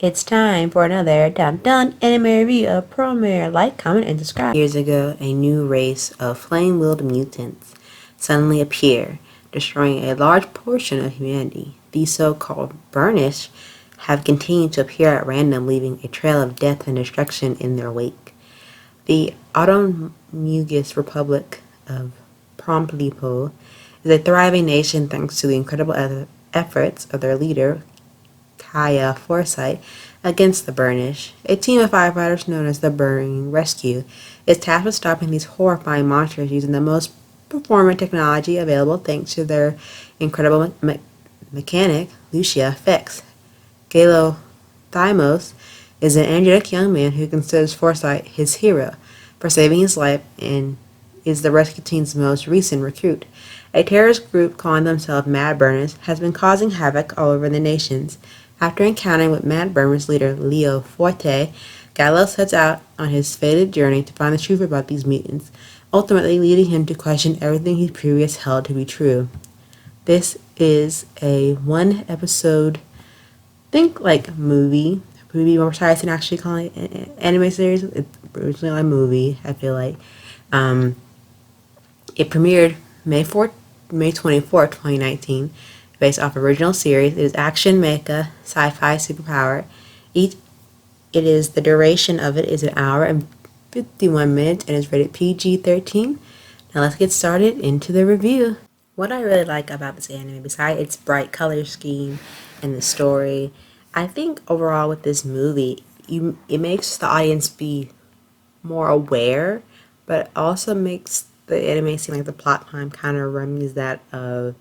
It's time for another Dun Dun anime review of Promare. Like, comment, and subscribe. Years ago, a new race of flame-willed mutants suddenly appear, destroying a large portion of humanity. These so-called Burnish have continued to appear at random, leaving a trail of death and destruction in their wake. The Automugus Republic of Promplipo is a thriving nation thanks to the incredible efforts of their leader, Kaya Foresight, against the Burnish. A team of firefighters known as the Burning Rescue is tasked with stopping these horrifying monsters using the most performant technology available thanks to their incredible mechanic, Lucia Fix. Galo Thymos is an energetic young man who considers Foresight his hero for saving his life and is the rescue team's most recent recruit. A terrorist group calling themselves Mad Burners has been causing havoc all over the nations. After encountering with Mad Burners leader Leo Forte, Gallo sets out on his fated journey to find the truth about these mutants, ultimately leading him to question everything he previously held to be true. This is a one-episode, think like movie more precise than actually calling it an anime series. It's originally a movie, I feel like. It premiered May 24th, 2019, based off original series. It is action, mecha, sci-fi, superpower. It is the duration of it is an hour and 51 minutes and is rated PG-13. Now let's get started into the review. What I really like about this anime, besides its bright color scheme and the story, I think overall with this movie, it makes the audience be more aware, but also makes the anime seem like the plot line kind of reminds that of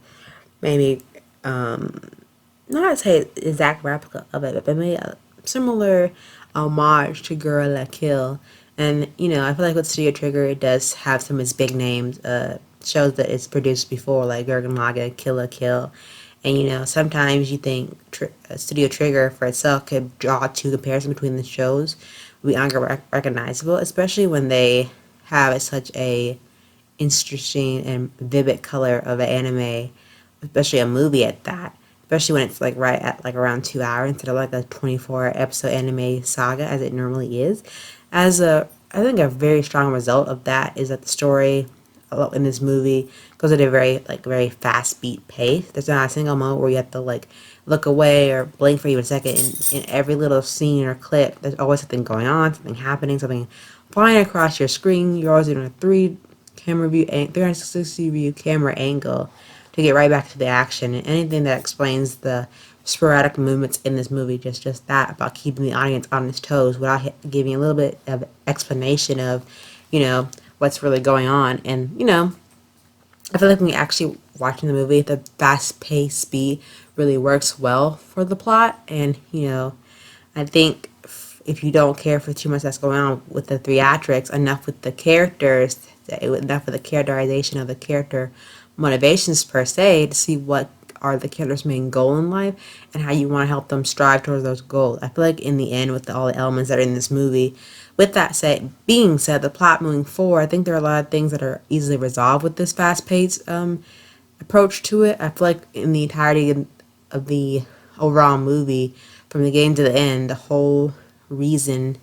maybe, not to say exact replica of it, but maybe a similar homage to Girl La Kill. And, I feel like with Studio Trigger, it does have some of its big names, shows that it's produced before, like Gurren Lagann, Kill La Kill. And, sometimes you think Studio Trigger for itself could draw two comparisons between the shows, would be unrecognizable, especially when they have such a interesting and vivid color of an anime, especially a movie at that. Especially when it's like right at like around 2 hours instead of like a 24 episode anime saga as it normally is. I think a very strong result of that is that the story in this movie goes at a very fast beat pace. There's not a single moment where you have to like look away or blink for even a second. In every little scene or clip, there's always something going on, something happening, something flying across your screen. You're always in a 360 view camera angle to get right back to the action. And anything that explains the sporadic movements in this movie, just that about keeping the audience on its toes without giving a little bit of explanation of, what's really going on. And, I feel like when you're actually watching the movie, the fast-paced speed really works well for the plot. And, I think if you don't care for too much that's going on with the theatrics, enough with the characters, enough with the characterization of the character motivations per se, to see what are the character's main goal in life and how you want to help them strive towards those goals. I feel like in the end, with all the elements that are in this movie, with that being said, the plot moving forward, I think there are a lot of things that are easily resolved with this fast-paced approach to it. I feel like in the entirety of the overall movie, from the beginning to the end, the whole reason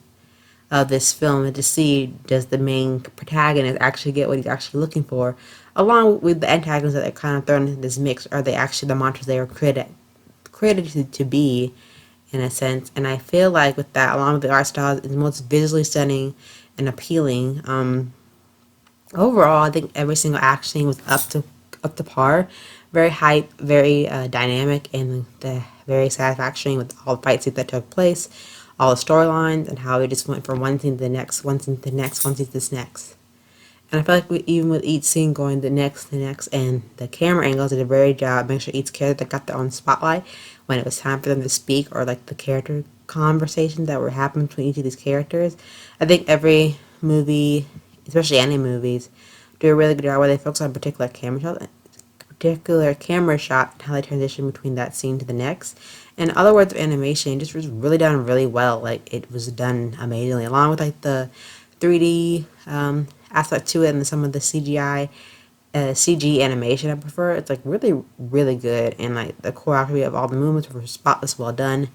of this film is to see, does the main protagonist actually get what he's actually looking for, along with the antagonists that are kind of thrown into this mix. Are they actually the monsters they were credited to be, in a sense? And I feel like with that, along with the art style, it's most visually stunning and appealing. Overall, I think every single action was up to par, very hype, very dynamic, and very satisfactory with all the fight scenes that took place, all the storylines, and how they just went from one scene to the next, one scene to the next, one scene to this next. And I feel like even with each scene going the next, and the camera angles did a very good job, make sure each character got their own spotlight when it was time for them to speak, or like the character conversations that were happening between each of these characters. I think every movie, especially anime movies, do a really good job where they focus on particular camera shot and how they transition between that scene to the next. In other words, animation just was really done really well. Like, it was done amazingly, along with like the 3D aspect to it and some of the CG animation I prefer. It's like really, really good, and like the choreography of all the movements were spotless, well done.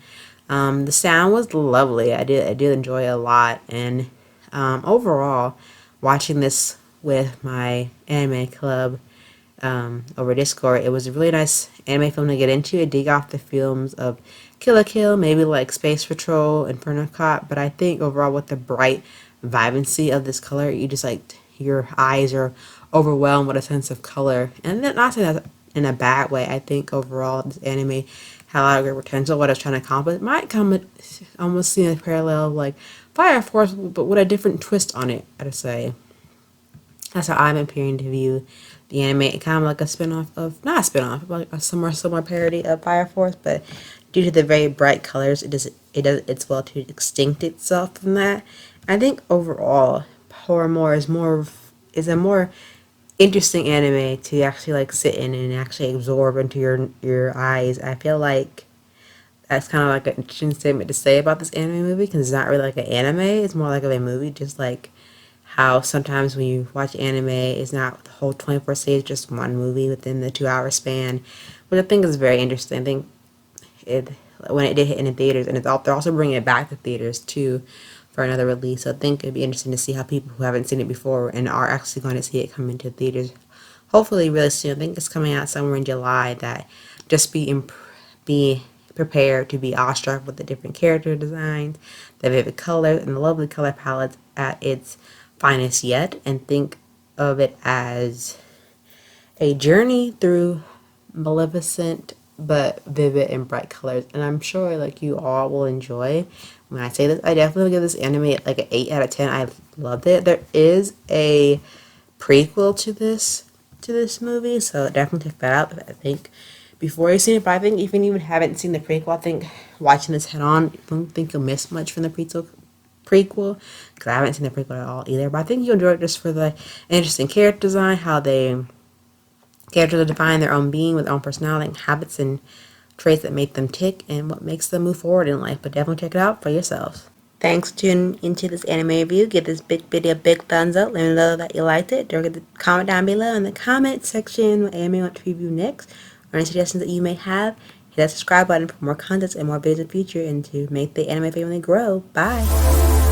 The sound was lovely. I did enjoy it a lot, and overall, watching this with my anime club over Discord, it was a really nice anime film to get into. It dig off the films of Kill la Kill, maybe like Space Patrol and Inferno Cop, but I think overall with the bright vibrancy of this color, you just like your eyes are overwhelmed with a sense of color, and not saying that in a bad way. I think overall this anime had a lot of great potential. What I was trying to accomplish might come almost see a parallel of like Fire Force, but with a different twist on it. I'd say that's how I'm appearing to view the anime, kind of like a spin-off of, not a spin-off, but like a similar parody of Fire Force, but due to the very bright colors, it does it's well to extinct itself from that. I think overall, Promare is a more interesting anime to actually like sit in and actually absorb into your eyes. I feel like that's kind of like an interesting statement to say about this anime movie because it's not really like an anime. It's more like of a movie, just like how sometimes when you watch anime, it's not the whole 24 series, just one movie within the 2 hour span, which I think is very interesting. I think it when it did hit in the theaters, and they're also bringing it back to theaters too for another release. So I think it'd be interesting to see how people who haven't seen it before and are actually going to see it come into theaters. Hopefully, really soon. I think it's coming out somewhere in July. That just be prepared to be awestruck with the different character designs, the vivid colors, and the lovely color palettes at its finest yet, and think of it as a journey through maleficent but vivid and bright colors. And I'm sure like you all will enjoy. When I say this, I definitely give this anime like an 8 out of 10. I loved it. There is a prequel to this movie, so definitely check that out. I think before you've seen it, but I think if you even haven't seen the prequel, I think watching this head on, I don't think you'll miss much from the prequel because I haven't seen the prequel at all either. But I think you'll enjoy it just for the interesting character design, how they characters define their own being with their own personality and habits and traits that make them tick and what makes them move forward in life. But definitely check it out for yourselves. Thanks for tuning into this anime review. Give this big video a big thumbs up. Let me know that you liked it. Don't forget to comment down below in the comment section what anime you want to review next or any suggestions that you may have. Hit that subscribe button for more content and more videos in the future and to make the anime family grow. Bye!